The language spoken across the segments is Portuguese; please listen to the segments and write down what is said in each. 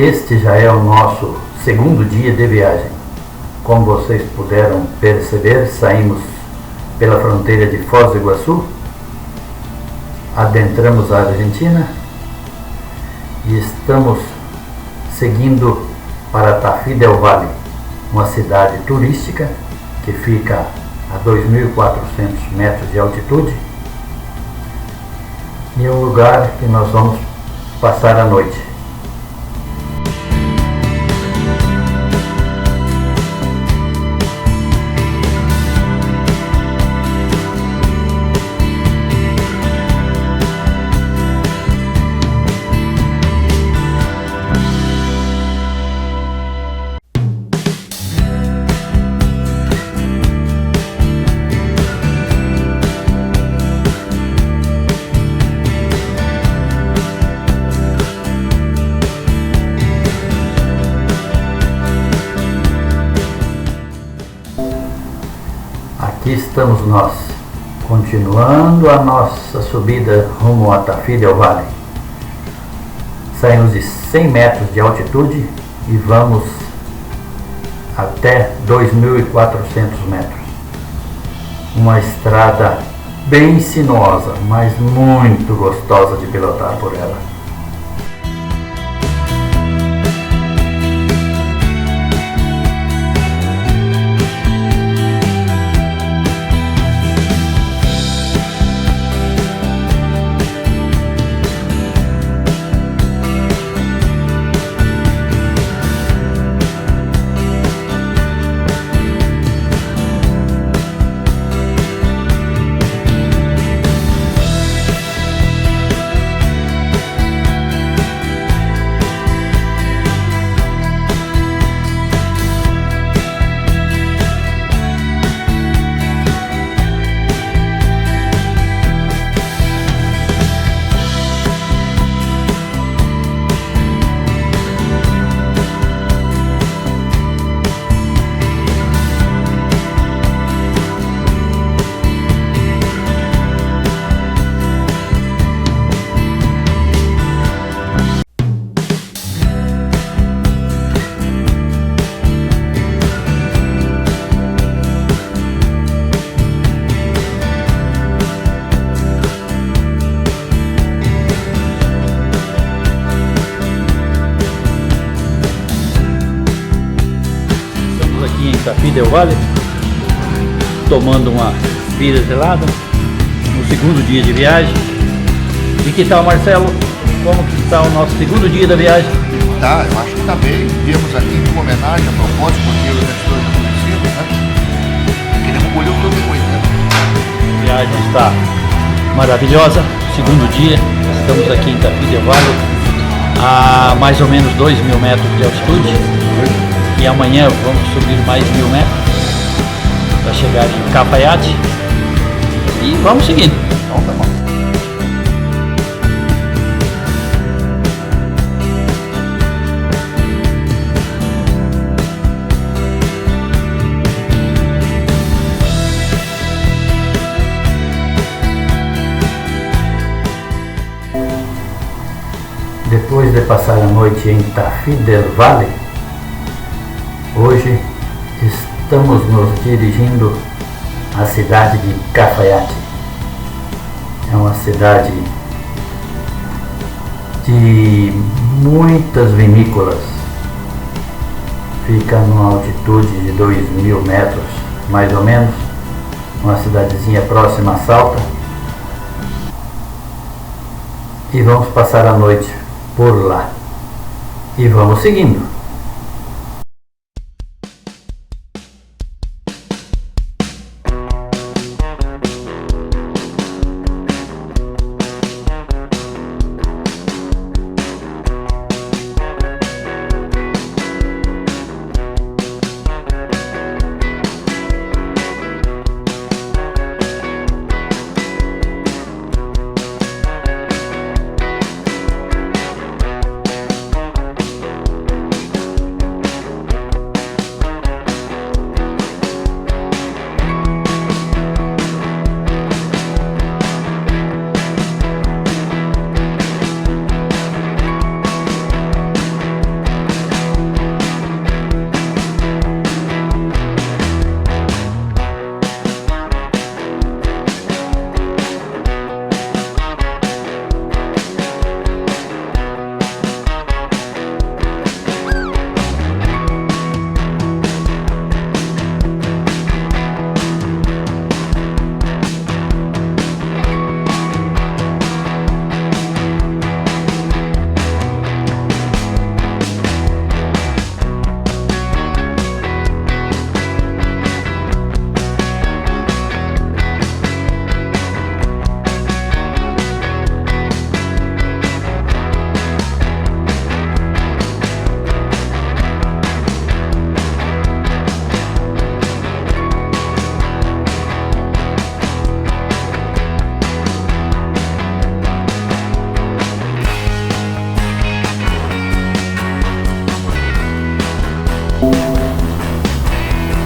Este já é o nosso segundo dia de viagem. Como vocês puderam perceber, saímos pela fronteira de Foz do Iguaçu, adentramos a Argentina e estamos seguindo para Tafí del Valle, uma cidade turística que fica a 2.400 metros de altitude e é um lugar que nós vamos passar a noite. Aqui estamos nós, continuando a nossa subida rumo a Tafí del Valle. Saímos de 100 metros de altitude e vamos até 2.400 metros. Uma estrada bem sinuosa, mas muito gostosa de pilotar por ela. Aqui em Tafí del Valle, tomando uma bebida gelada no segundo dia de viagem. E que tal, Marcelo? Como que está o nosso segundo dia da viagem? Tá, eu acho que tá bem. Viemos aqui como homenagem a propósito, porque os gestores do município, né? Queremos colher o todo muito, né? A viagem está maravilhosa. Segundo dia, estamos aqui em Tafí del Valle, a mais ou menos 2.000 metros de altitude. E amanhã vamos subir mais 1.000 metros para chegar em Cafayate e vamos seguindo. Então tá bom. Depois de passar a noite em Tafí del Valle, hoje estamos nos dirigindo à cidade de Cafayate. É uma cidade de muitas vinícolas. Fica numa altitude de 2.000 metros, mais ou menos. Uma cidadezinha próxima a Salta. E vamos passar a noite por lá. E vamos seguindo.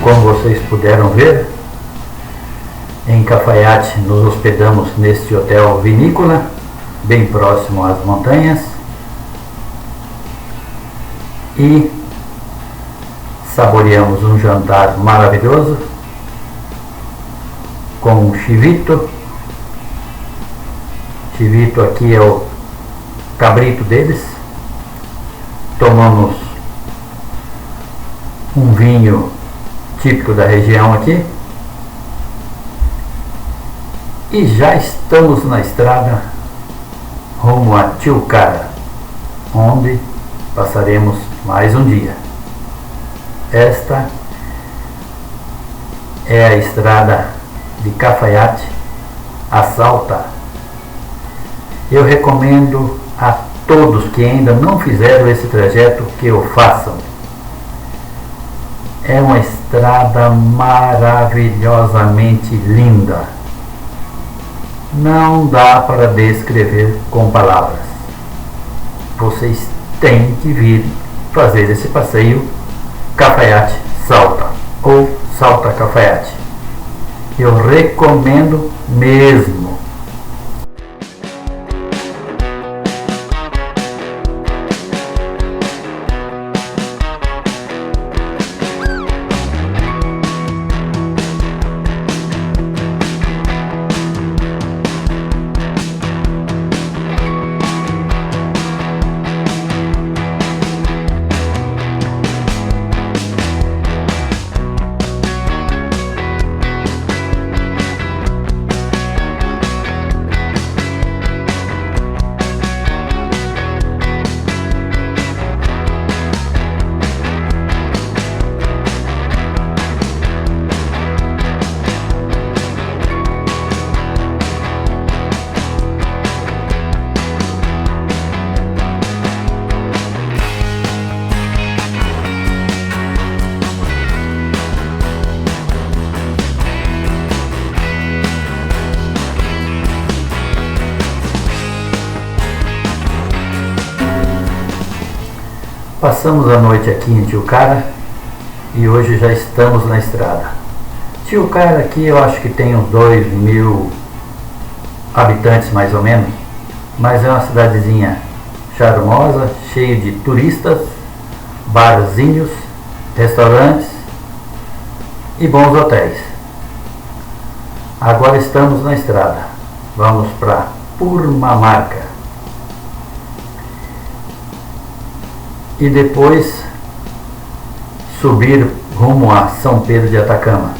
como vocês puderam ver, em Cafayate nos hospedamos neste hotel vinícola, bem próximo às montanhas, e saboreamos um jantar maravilhoso com um chivito. Chivito aqui é o cabrito deles. Tomamos um vinho típico da região aqui e já estamos na estrada rumo a Tilcara, onde passaremos mais um dia. Esta é a estrada de Cafayate a Salta. Eu recomendo a todos que ainda não fizeram esse trajeto que o façam. É uma estrada maravilhosamente linda. Não dá para descrever com palavras. Vocês têm que vir fazer esse passeio Cafayate-Salta ou Salta-Cafayate. Eu recomendo mesmo. Passamos a noite aqui em Tilcara e hoje já estamos na estrada. Tilcara aqui eu acho que tem uns 2.000 habitantes mais ou menos, mas é uma cidadezinha charmosa, cheia de turistas, barzinhos, restaurantes e bons hotéis. Agora estamos na estrada, vamos para Purmamarca e depois subir rumo a São Pedro de Atacama.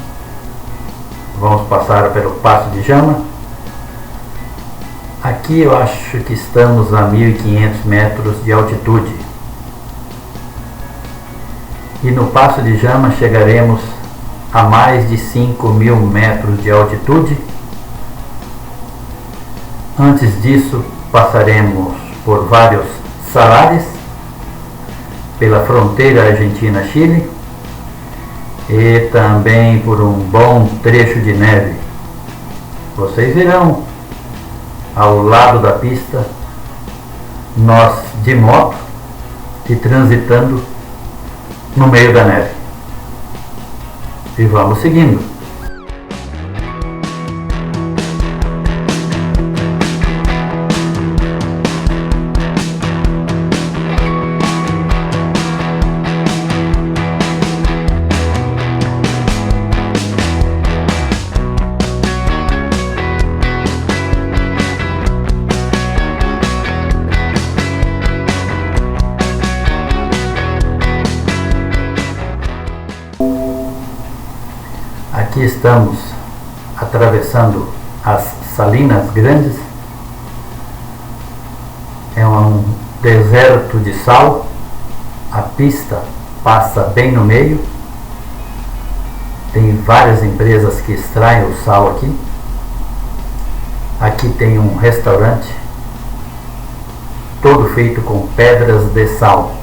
Vamos passar pelo Passo de Jama. Aqui eu acho que estamos a 1.500 metros de altitude. E no Passo de Jama chegaremos a mais de 5.000 metros de altitude. Antes disso, passaremos por vários salares, pela fronteira Argentina-Chile e também por um bom trecho de neve. Vocês verão ao lado da pista nós de moto e transitando no meio da neve. E vamos seguindo. Aqui estamos atravessando as Salinas Grandes. É um deserto de sal. A pista passa bem no meio. Tem várias empresas que extraem o sal aqui. Aqui tem um restaurante todo feito com pedras de sal.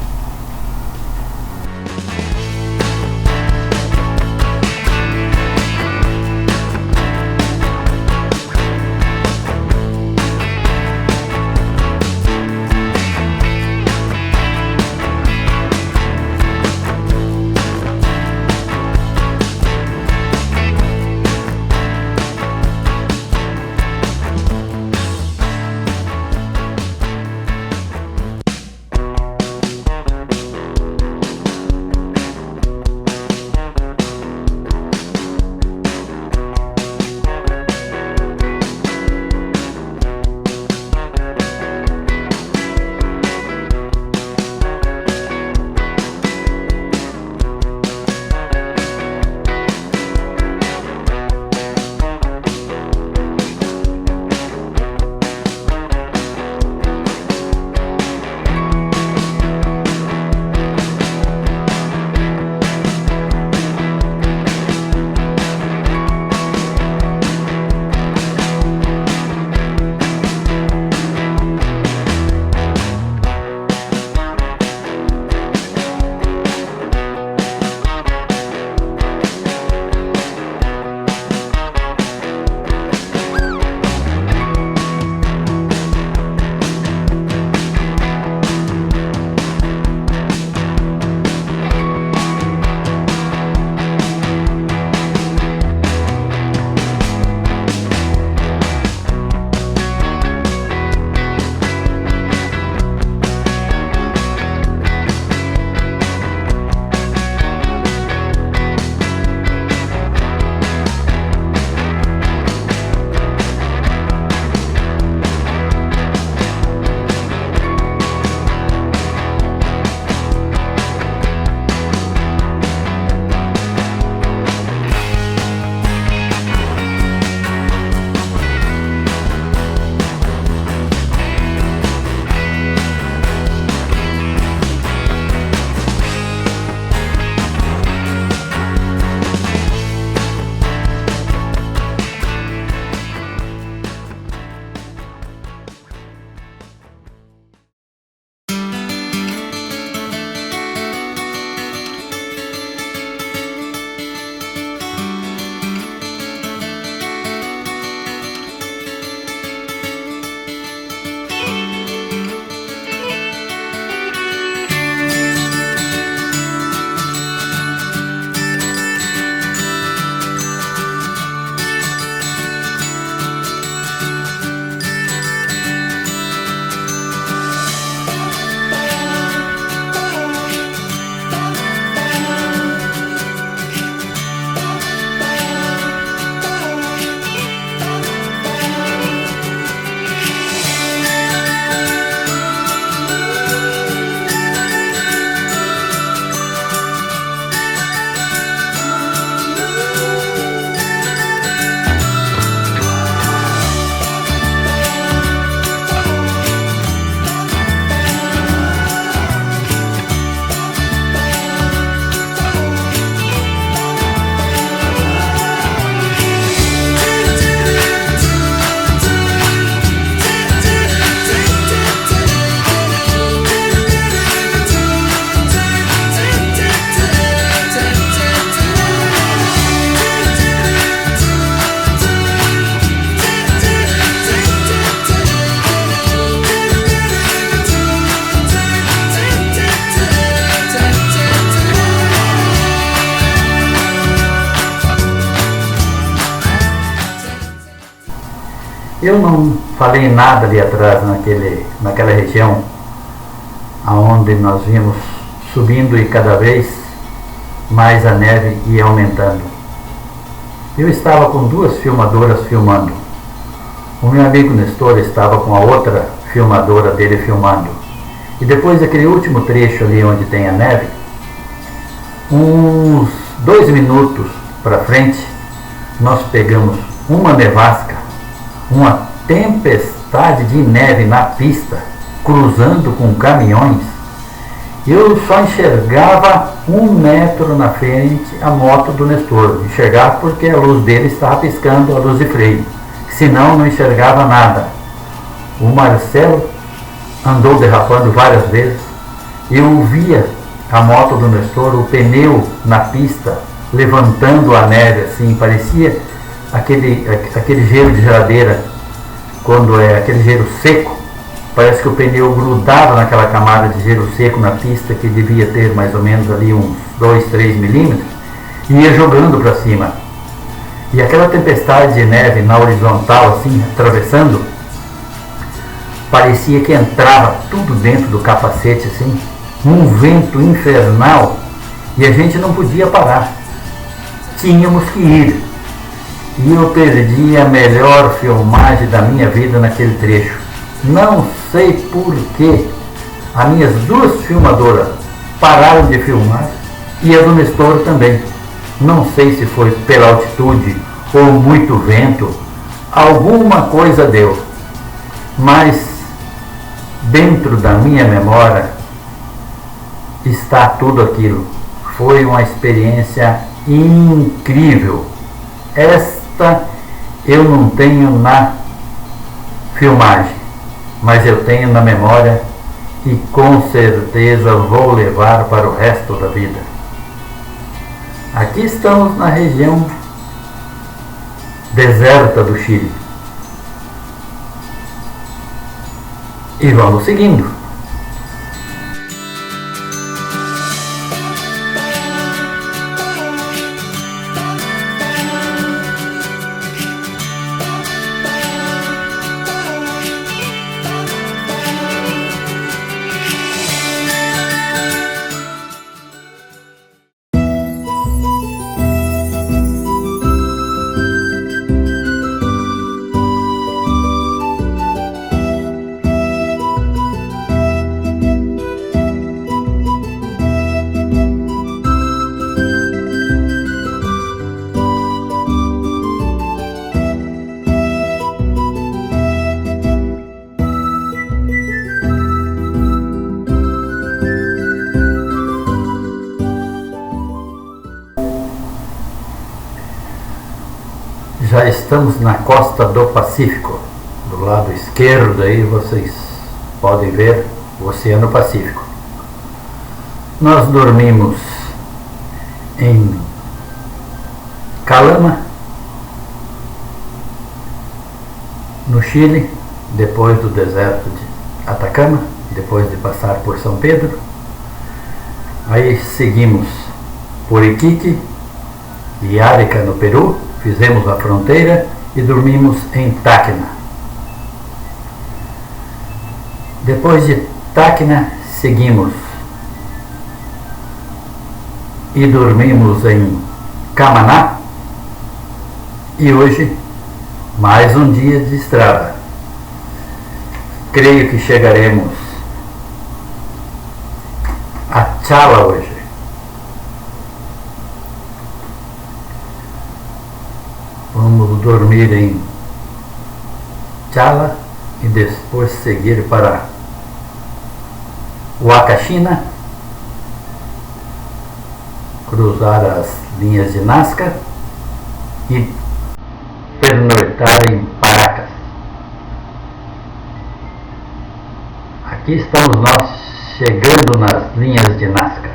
Eu não falei nada ali atrás naquela região aonde nós vimos subindo e cada vez mais a neve ia aumentando. Eu estava com 2 filmadoras filmando. O meu amigo Nestor estava com a outra filmadora dele filmando. E depois daquele último trecho ali onde tem a neve, uns 2 minutos para frente, nós pegamos uma nevasca, uma tempestade de neve na pista, cruzando com caminhões. Eu só enxergava 1 metro na frente a moto do Nestor. Enxergava porque a luz dele estava piscando, a luz de freio. Senão não enxergava nada. O Marcelo andou derrapando várias vezes. Eu via a moto do Nestor, o pneu na pista, levantando a neve assim. Parecia aquele gelo de geladeira, quando é aquele gelo seco. Parece que o pneu grudava naquela camada de gelo seco na pista, que devia ter mais ou menos ali uns 2, 3 milímetros, e ia jogando para cima. E aquela tempestade de neve na horizontal, assim, atravessando, parecia que entrava tudo dentro do capacete, assim, um vento infernal, e a gente não podia parar. Tínhamos que ir. E eu perdi a melhor filmagem da minha vida naquele trecho. Não sei por que as minhas 2 filmadoras pararam de filmar e a do Nestor também. Não sei se foi pela altitude ou muito vento, alguma coisa deu. Mas dentro da minha memória está tudo aquilo. Foi uma experiência incrível. Esta eu não tenho na filmagem, mas eu tenho na memória e com certeza vou levar para o resto da vida. Aqui estamos na região deserta do Chile. E vamos seguindo. Já estamos na costa do Pacífico. Do lado esquerdo aí vocês podem ver o Oceano Pacífico. Nós dormimos em Calama, no Chile, depois do deserto de Atacama, depois de passar por São Pedro. Aí seguimos por Iquique e Arica, no Peru. Fizemos a fronteira e dormimos em Tacna. Depois de Tacna, seguimos e dormimos em Camaná. E hoje, mais um dia de estrada. Creio que chegaremos a Chala hoje. Vamos dormir em Chala e depois seguir para Huacachina, cruzar as linhas de Nazca e pernoitar em Paracas. Aqui estamos nós chegando nas linhas de Nazca,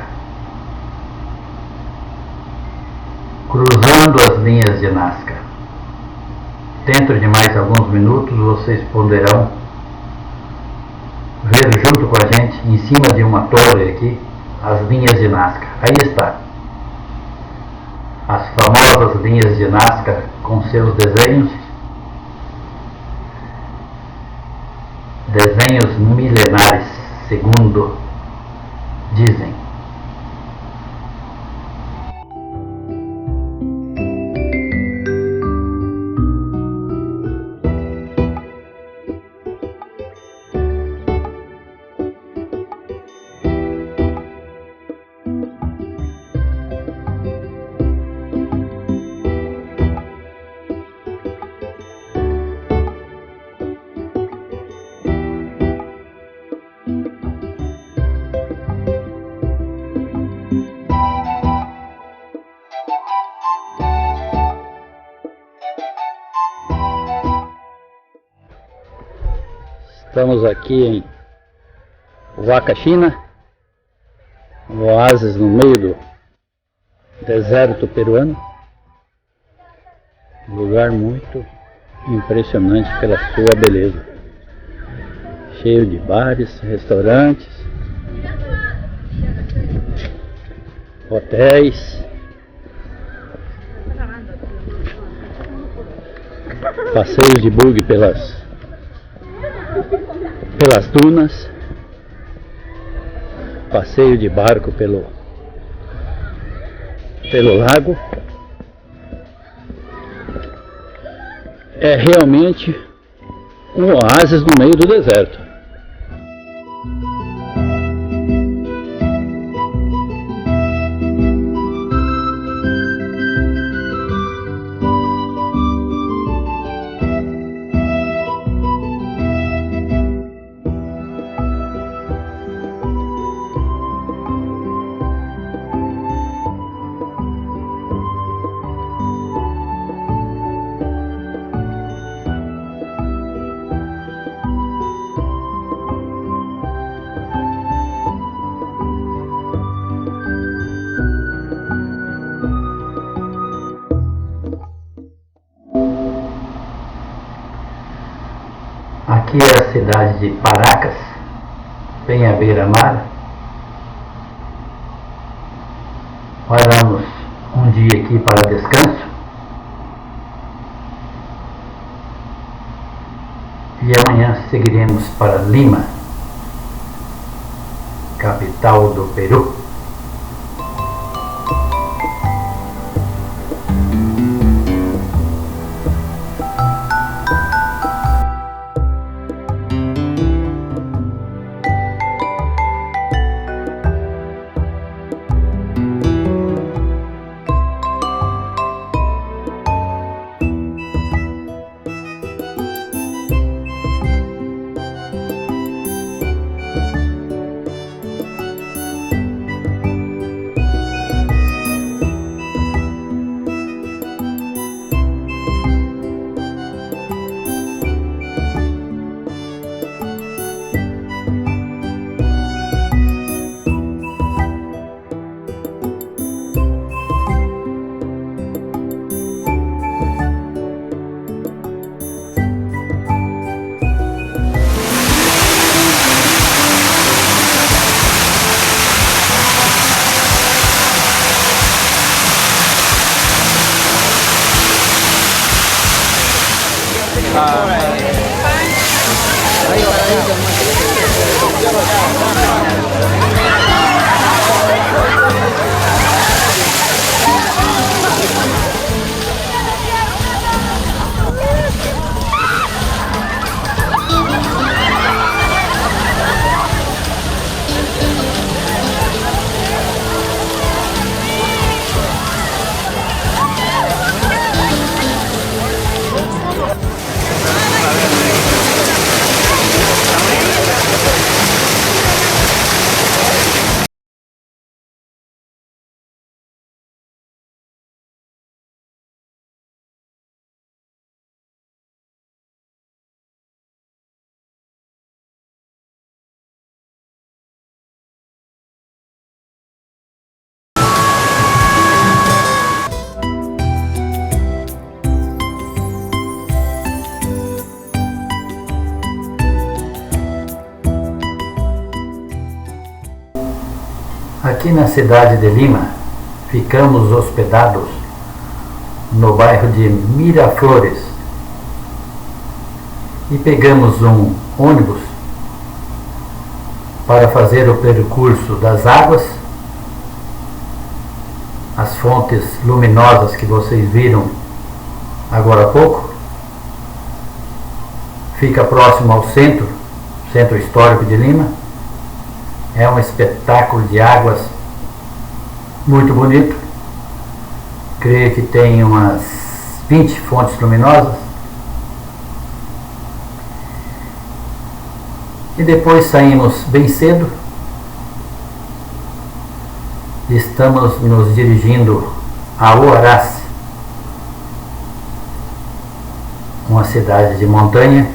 cruzando as linhas de Nazca. Dentro de mais alguns minutos vocês poderão ver junto com a gente, em cima de uma torre aqui, as linhas de Nazca. Aí está. As famosas linhas de Nazca com seus desenhos Desenhos milenares, segundo dizem. Estamos aqui em Huacachina, um oásis no meio do deserto peruano. Um lugar muito impressionante pela sua beleza. Cheio de bares, restaurantes, hotéis, passeios de buggy pelas dunas, passeio de barco pelo lago. É realmente um oásis no meio do deserto. Aqui é a cidade de Paracas, bem à beira-mar. Paramos um dia aqui para descanso e amanhã seguiremos para Lima, capital do Peru. Aqui na cidade de Lima, ficamos hospedados no bairro de Miraflores e pegamos um ônibus para fazer o percurso das águas. As fontes luminosas que vocês viram agora há pouco. Fica próximo ao centro histórico de Lima. É um espetáculo de águas muito bonito. Creio que tem umas 20 fontes luminosas. E depois saímos bem cedo. Estamos nos dirigindo a Huaraz, uma cidade de montanha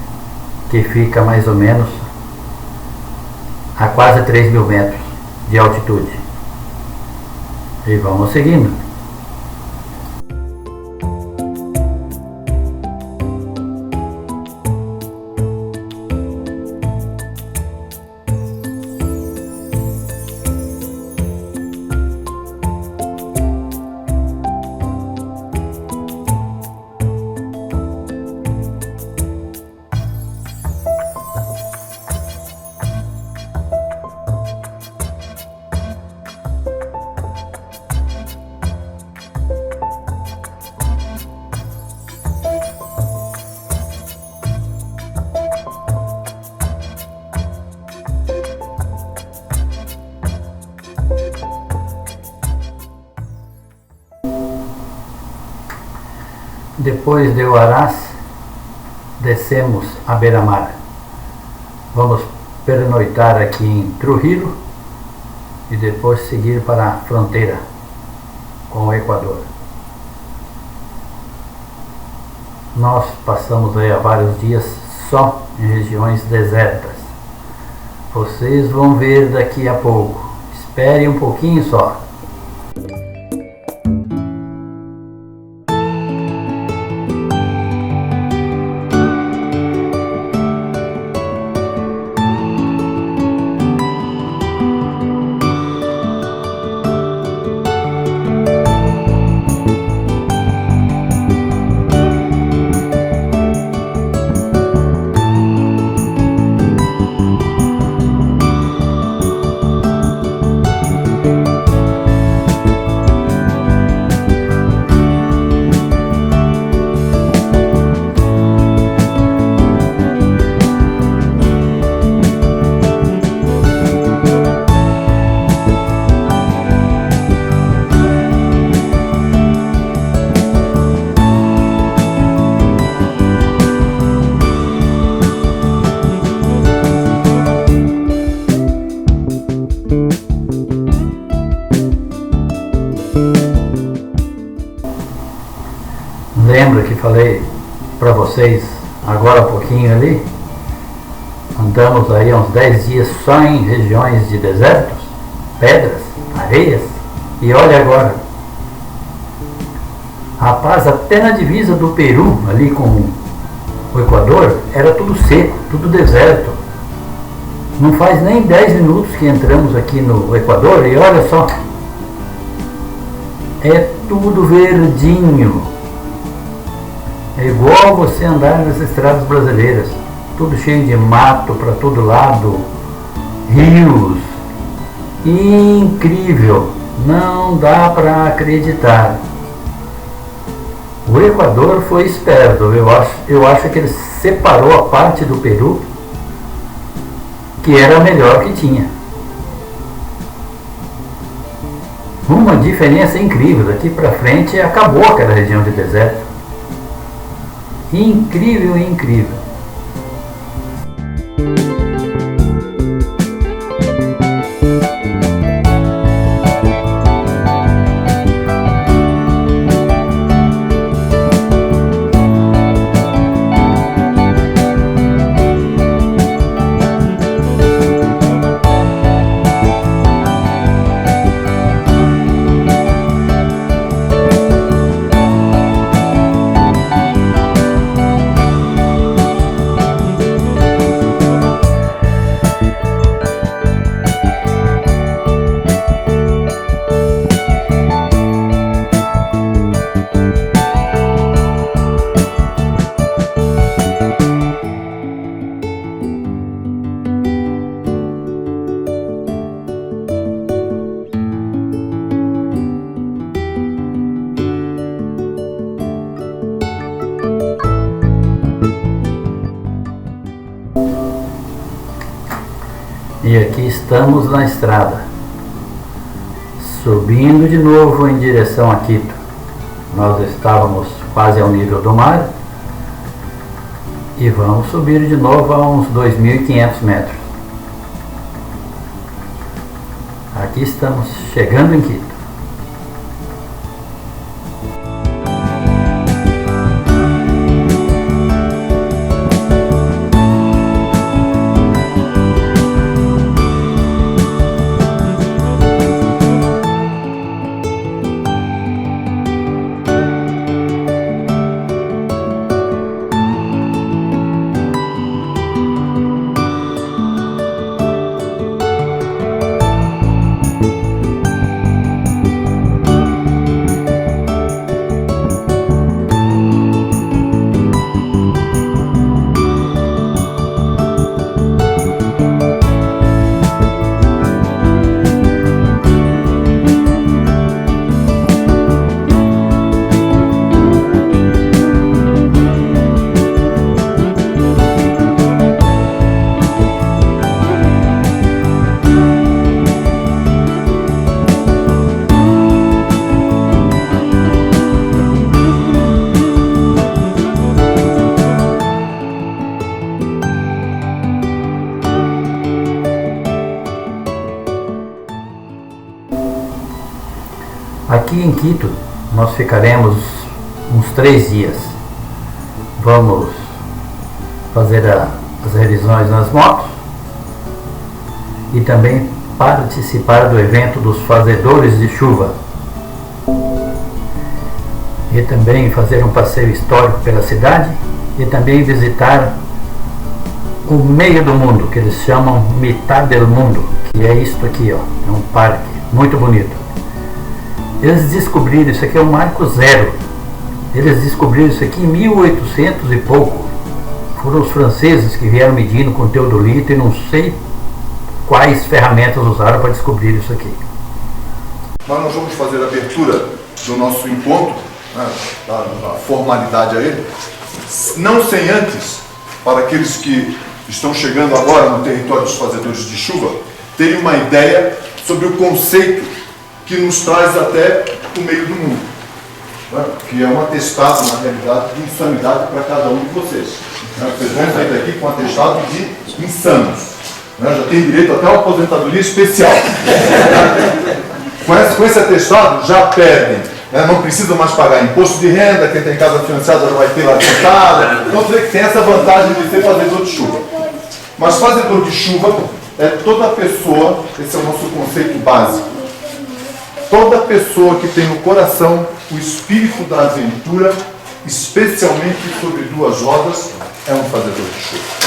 que fica mais ou menos a quase 3.000 metros de altitude. E vamos seguindo. Depois de Huaraz, descemos a beira-mar. Vamos pernoitar aqui em Trujillo e depois seguir para a fronteira com o Equador. Nós passamos aí há vários dias só em regiões desertas. Vocês vão ver daqui a pouco. Espere um pouquinho só. Lembra que falei para vocês agora há pouquinho ali? Andamos aí há uns 10 dias só em regiões de desertos, pedras, areias, e olha agora. Rapaz, até na divisa do Peru, ali com o Equador, era tudo seco, tudo deserto. Não faz nem 10 minutos que entramos aqui no Equador e olha só. É tudo verdinho. É igual você andar nas estradas brasileiras, tudo cheio de mato para todo lado, rios, incrível, não dá para acreditar. O Equador foi esperto, eu acho que ele separou a parte do Peru que era a melhor que tinha. Uma diferença incrível, daqui para frente acabou aquela região de deserto. Incrível, incrível. E aqui estamos na estrada, subindo de novo em direção a Quito. Nós estávamos quase ao nível do mar e vamos subir de novo a uns 2.500 metros. Aqui estamos chegando em Quito. Aqui em Quito nós ficaremos uns 3 dias. Vamos fazer as revisões nas motos e também participar do evento dos fazedores de chuva e também fazer um passeio histórico pela cidade e também visitar o meio do mundo, que eles chamam Mitad del Mundo, que é isto aqui, ó, é um parque muito bonito. Eles descobriram, isso aqui é o Marco Zero. Eles descobriram isso aqui em 1800 e pouco. Foram os franceses que vieram medindo com teodolito e não sei quais ferramentas usaram para descobrir isso aqui. Mas nós vamos fazer a abertura do nosso encontro, né, da formalidade a ele, não sem antes, para aqueles que estão chegando agora no território dos fazedores de chuva, terem uma ideia sobre o conceito que nos traz até o meio do mundo, né? Que é um atestado, na realidade, de insanidade para cada um de vocês. Né? Vocês vão sair daqui com um atestado de insanos. Né? Já tem direito até a uma aposentadoria especial. Com esse atestado já perdem, né? Não precisam mais pagar imposto de renda, quem tem casa financiada já vai ter lá sentada. Então você tem essa vantagem de ser fazedor de chuva. Mas fazedor de chuva é toda pessoa, esse é o nosso conceito básico. Toda pessoa que tem no coração o espírito da aventura, especialmente sobre 2 rodas, é um fazedor de chuva.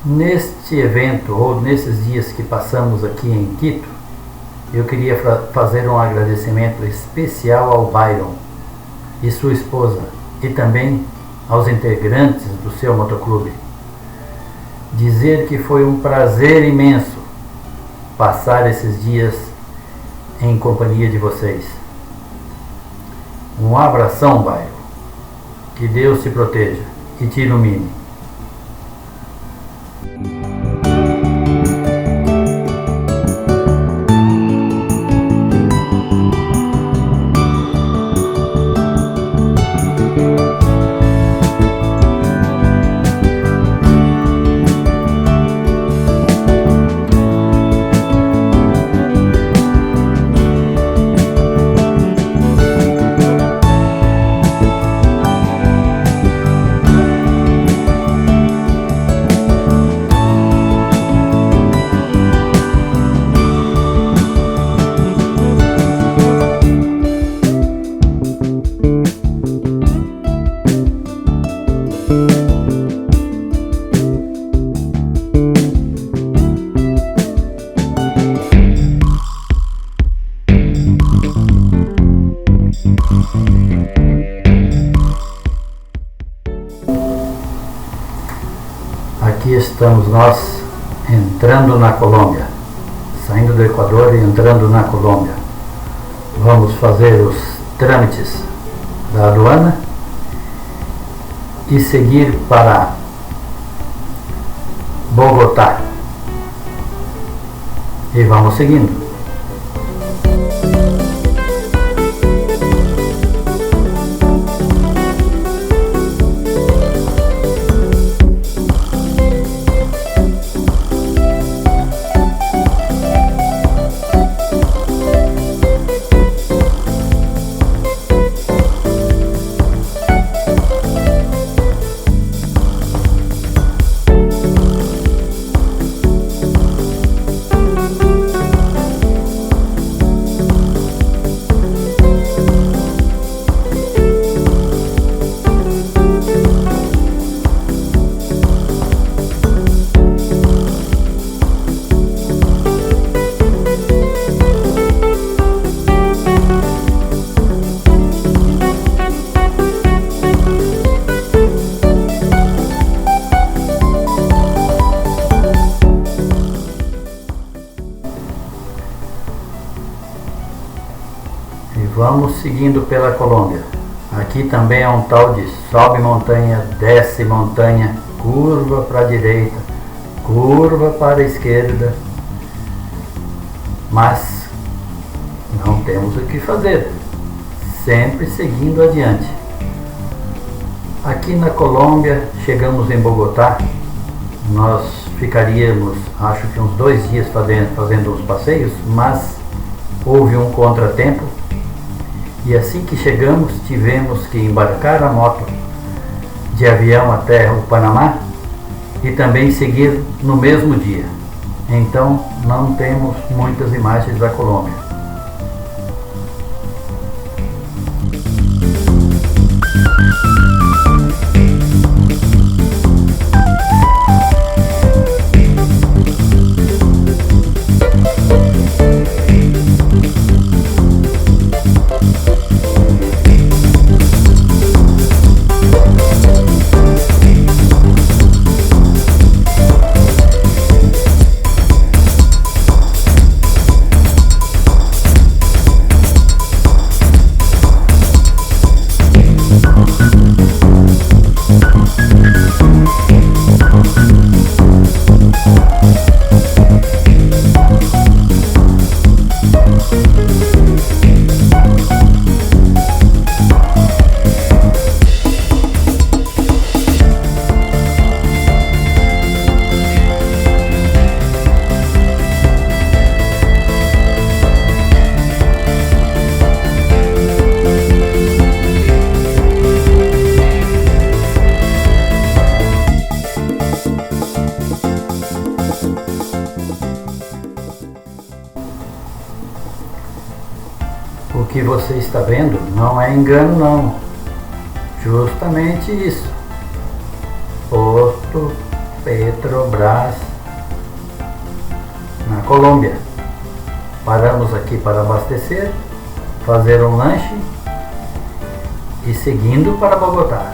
Neste evento, ou nesses dias que passamos aqui em Quito, eu queria fazer um agradecimento especial ao Byron e sua esposa, e também aos integrantes do seu motoclube. Dizer que foi um prazer imenso passar esses dias em companhia de vocês. Um abração, bairro. Que Deus te proteja e te ilumine. Aqui estamos nós entrando na Colômbia, saindo do Equador e entrando na Colômbia. Vamos fazer os trâmites da aduana e seguir para Bogotá. E vamos seguindo. Vamos seguindo pela Colômbia. Aqui também é um tal de sobe montanha, desce montanha, curva para a direita, curva para a esquerda. Mas não temos o que fazer, sempre seguindo adiante. Aqui na Colômbia, chegamos em Bogotá. Nós ficaríamos, acho que uns 2 dias fazendo os passeios, mas houve um contratempo. E assim que chegamos, tivemos que embarcar a moto de avião até o Panamá e também seguir no mesmo dia. Então não temos muitas imagens da Colômbia. O que você está vendo não é engano não, justamente isso. Posto Petrobras na Colômbia. Paramos aqui para abastecer, fazer um lanche e seguindo para Bogotá.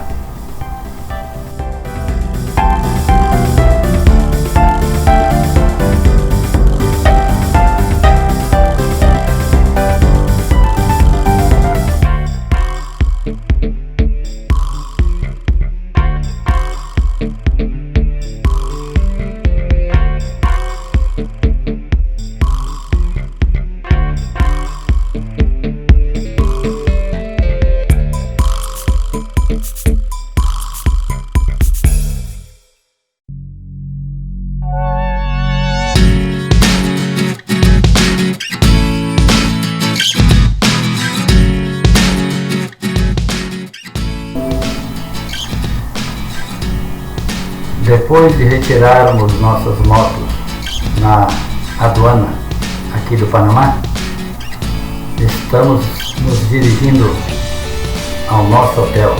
Depois de retirarmos nossas motos na aduana aqui do Panamá, estamos nos dirigindo ao nosso hotel.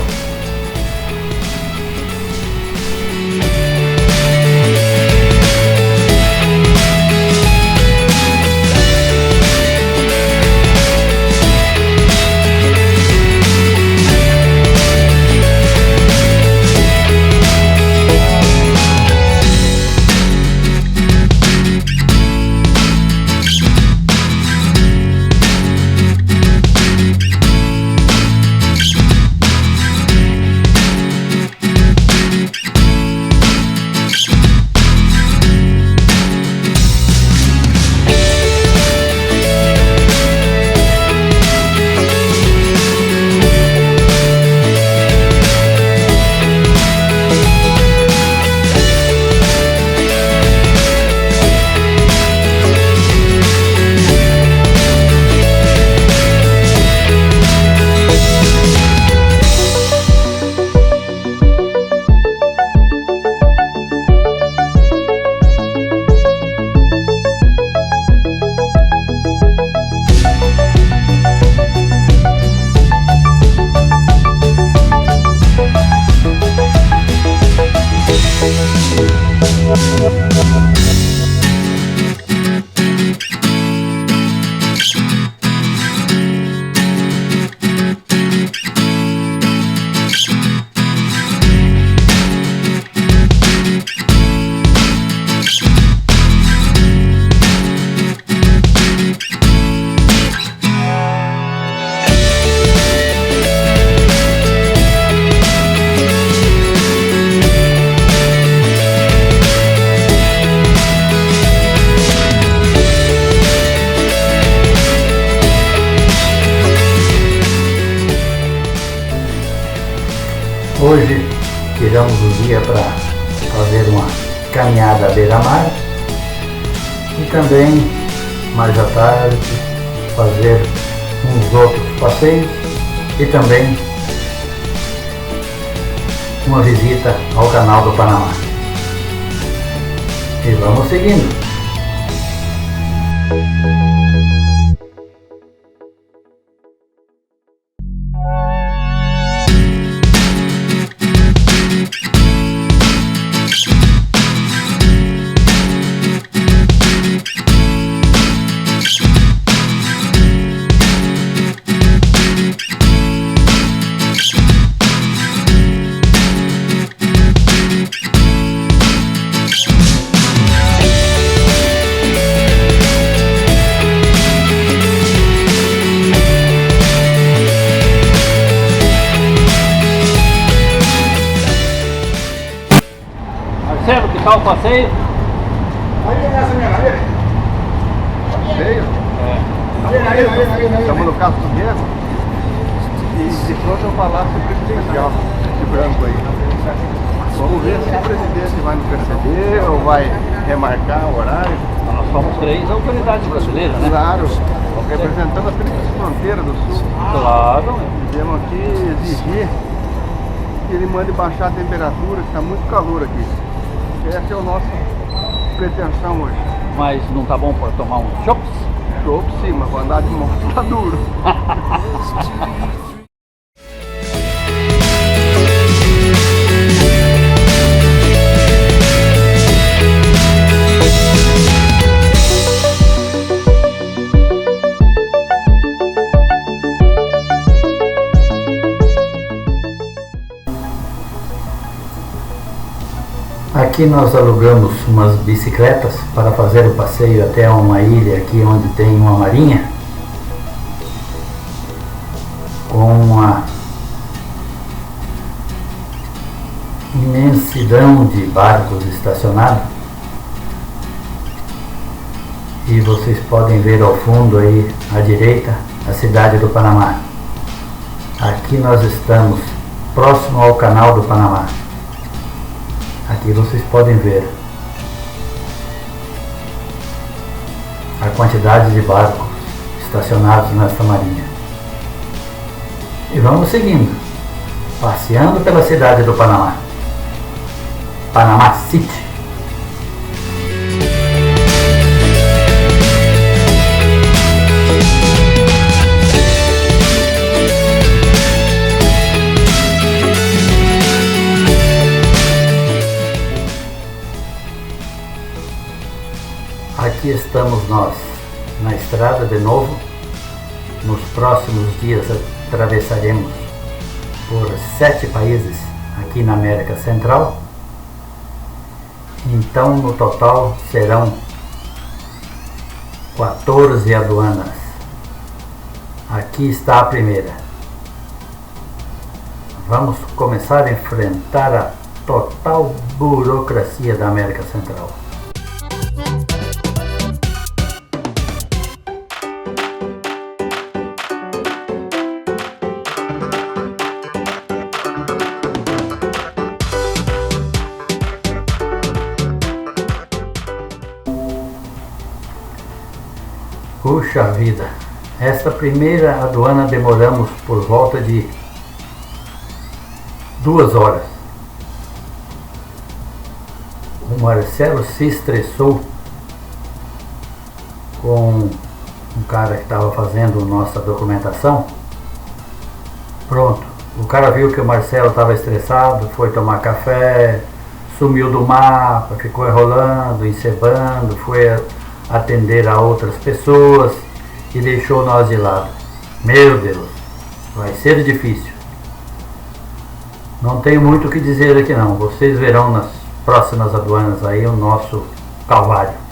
Hoje tiramos o dia para fazer uma caminhada à beira-mar e também, mais à tarde, fazer uns outros passeios e também uma visita ao Canal do Panamá. E vamos seguindo. Marcelo, que tal o passeio? Aí nessa minha maneira. Veio? Estamos no Castro do Guedes. E de pronto eu falar sobre o presidencial, esse branco aí. Vamos ver se o presidente vai nos perceber ou vai remarcar o horário. Nós somos 3 autoridades brasileiras, né? Claro, representando as 3 fronteiras do sul. Claro. Viemos aqui exigir que ele mande baixar a temperatura, que está muito calor aqui. Essa é a nossa pretensão hoje. Mas não tá bom para tomar um chopp? Chopp sim, mas para andar de moto tá duro. Aqui nós alugamos umas bicicletas para fazer o passeio até uma ilha aqui onde tem uma marinha com uma imensidão de barcos estacionados, e vocês podem ver ao fundo aí à direita a cidade do Panamá. Aqui nós estamos próximo ao Canal do Panamá. Aqui vocês podem ver a quantidade de barcos estacionados nesta marinha. E vamos seguindo, passeando pela cidade do Panamá. Panama City. Aqui estamos nós, na estrada de novo. Nos próximos dias atravessaremos por 7 países aqui na América Central. Então, no total, serão 14 aduanas. Aqui está a primeira. Vamos começar a enfrentar a total burocracia da América Central. Puxa vida, esta primeira aduana demoramos por volta de 2 horas. O Marcelo se estressou com um cara que estava fazendo nossa documentação. Pronto, o cara viu que o Marcelo estava estressado, foi tomar café, sumiu do mapa, ficou enrolando, encebando, foi atender a outras pessoas e deixou nós de lado. Meu Deus, vai ser difícil. Não tenho muito o que dizer aqui não. Vocês verão nas próximas aduanas aí o nosso calvário.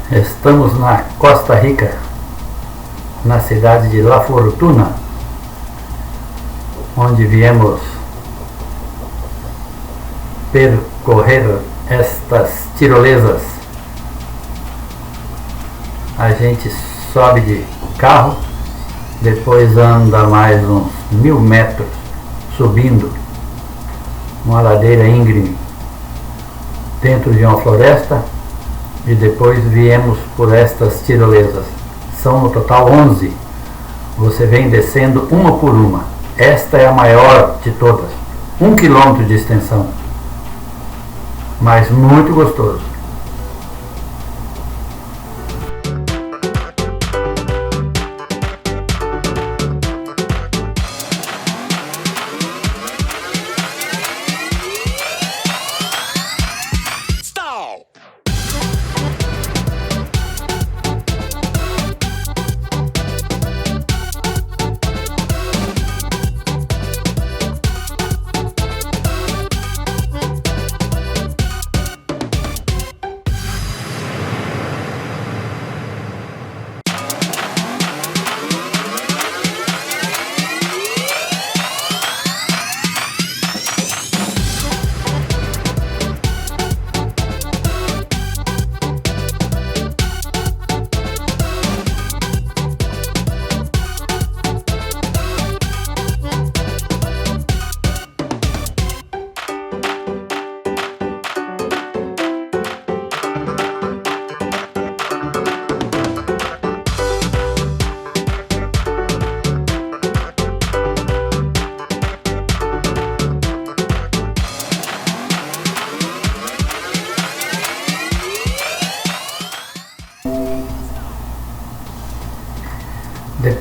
Estamos na Costa Rica, na cidade de La Fortuna, onde viemos percorrer estas tirolesas. A gente sobe de carro, depois anda mais uns 1000 metros subindo uma ladeira íngreme dentro de uma floresta. E depois viemos por estas tirolesas. São no total 11. Você vem descendo uma por uma. Esta é a maior de todas. 1 quilômetro de extensão. Mas muito gostoso.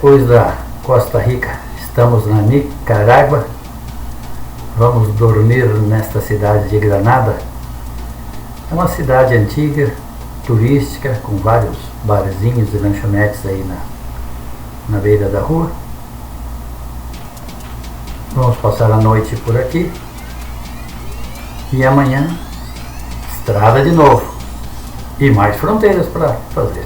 Depois da Costa Rica, estamos na Nicarágua. Vamos dormir nesta cidade de Granada. É uma cidade antiga, turística, com vários barzinhos e lanchonetes aí na beira da rua. Vamos passar a noite por aqui. E amanhã, estrada de novo. E mais fronteiras para fazer.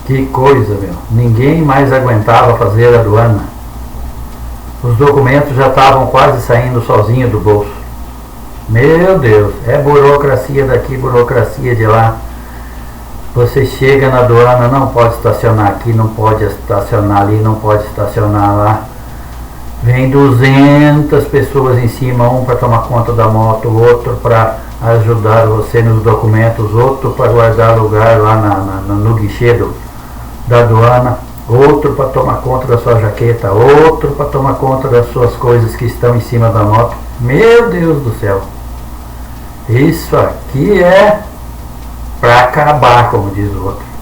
Que coisa, meu. Ninguém mais aguentava fazer a aduana. Os documentos já estavam quase saindo sozinho do bolso. Meu Deus, é burocracia daqui, burocracia de lá. Você chega na aduana, não pode estacionar aqui, não pode estacionar ali, não pode estacionar lá. Vem 200 pessoas em cima, um para tomar conta da moto, outro para ajudar você nos documentos, outro para guardar lugar lá no guichê da aduana, outro para tomar conta da sua jaqueta, outro para tomar conta das suas coisas que estão em cima da moto. Meu Deus do céu! Isso aqui é para acabar, como diz o outro.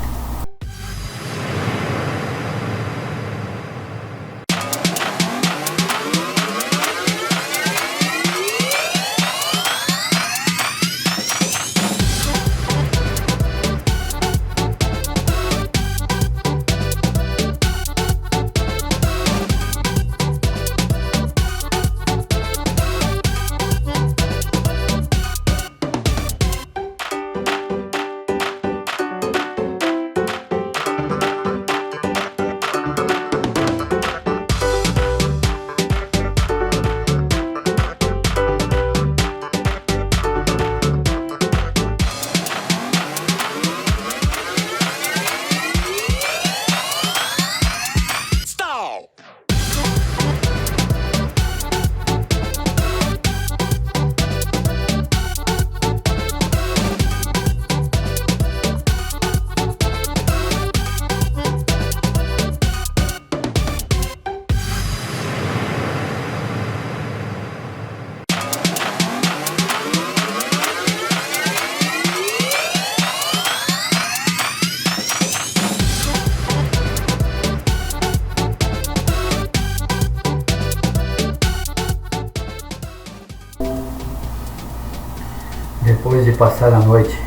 Depois de passar a noite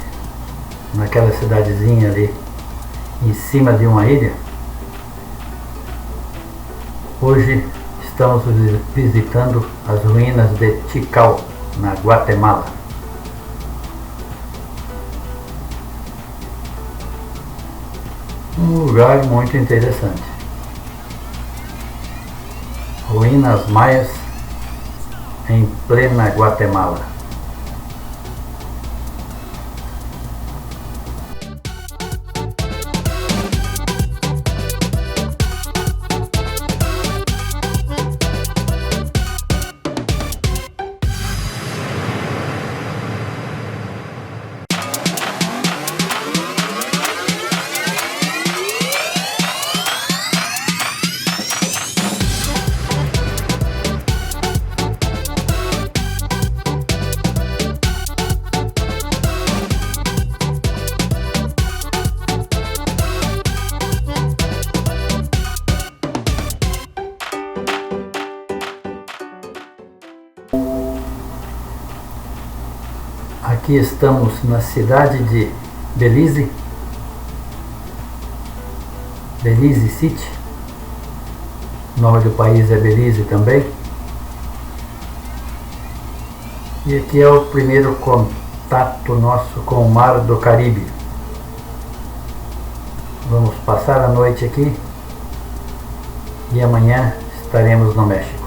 naquela cidadezinha ali em cima de uma ilha, hoje estamos visitando as ruínas de Tikal, na Guatemala. Um lugar muito interessante. Ruínas maias em plena Guatemala. Aqui estamos na cidade de Belize City. O nome do país é Belize também. E aqui é o primeiro contato nosso com o Mar do Caribe. Vamos passar a noite aqui e amanhã estaremos no México.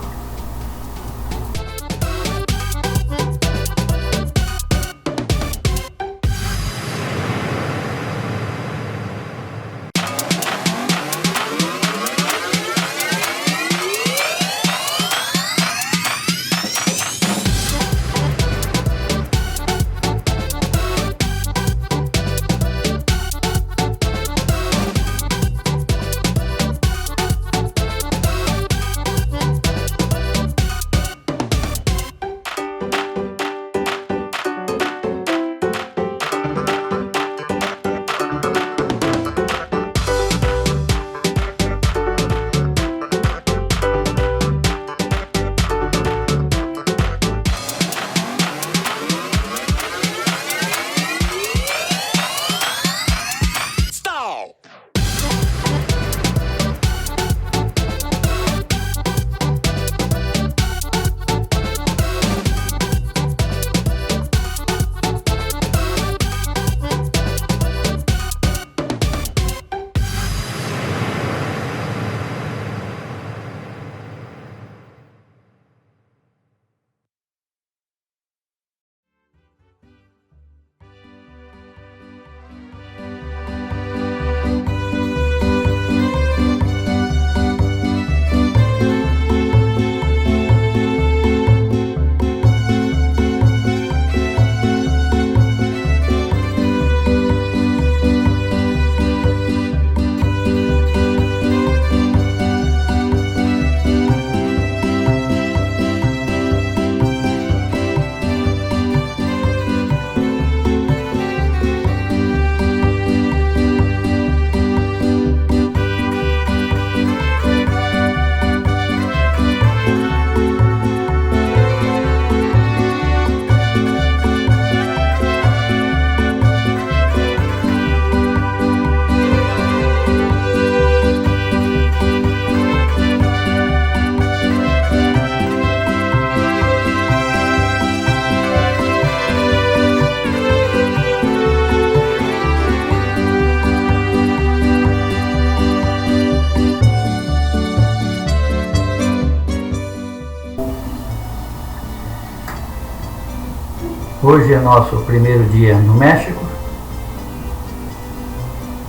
Hoje é nosso primeiro dia no México.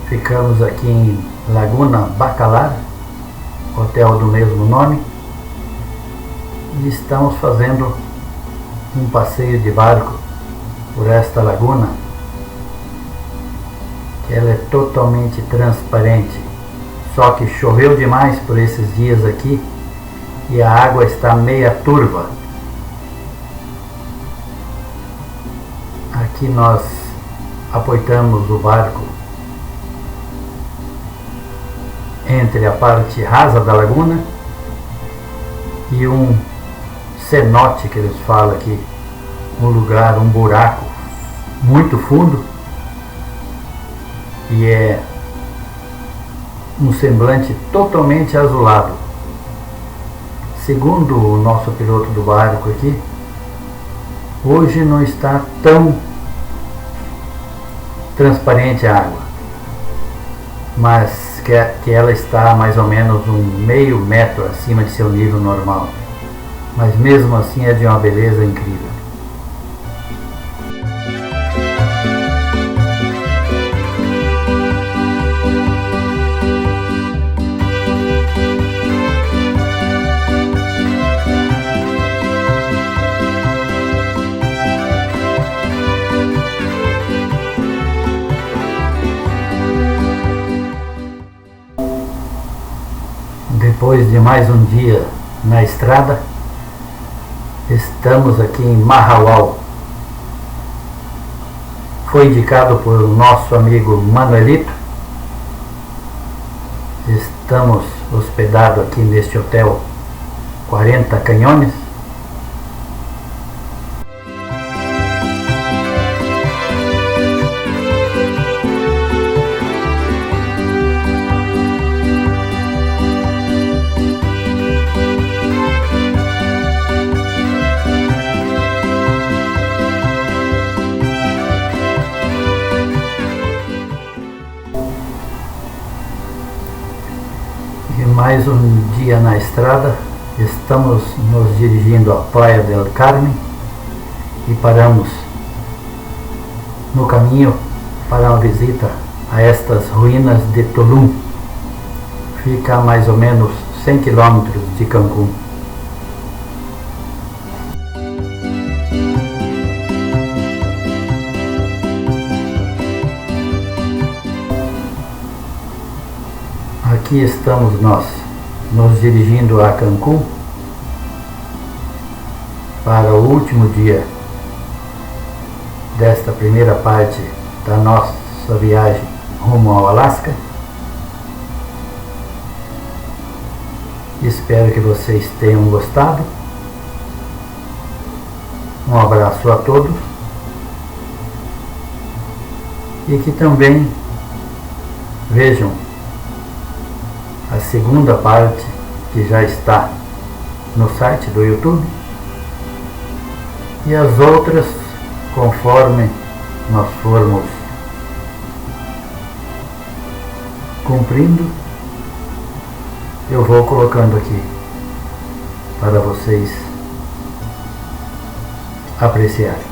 Ficamos aqui em Laguna Bacalar, hotel do mesmo nome, e estamos fazendo um passeio de barco por esta laguna, que ela é totalmente transparente, só que choveu demais por esses dias aqui e a água está meia turva. Aqui nós apoitamos o barco entre a parte rasa da laguna e um cenote que eles falam aqui, um lugar, um buraco muito fundo, e é um semblante totalmente azulado. Segundo o nosso piloto do barco aqui, hoje não está tão transparente a água, mas que ela está mais ou menos um meio metro acima de seu nível normal, mas mesmo assim é de uma beleza incrível. Depois de mais um dia na estrada, estamos aqui em Mahahual. Foi indicado por nosso amigo Manuelito. Estamos hospedados aqui neste hotel 40 Canhones. Mais um dia na estrada, estamos nos dirigindo à Praia del Carmen e paramos no caminho para uma visita a estas ruínas de Tulum. Fica a mais ou menos 100 quilômetros de Cancún. Aqui estamos nós, nos dirigindo a Cancún para o último dia desta primeira parte da nossa viagem rumo ao Alasca. Espero que vocês tenham gostado. Um abraço a todos e que também vejam a segunda parte, que já está no site do YouTube, e as outras conforme nós formos cumprindo, eu vou colocando aqui para vocês apreciarem.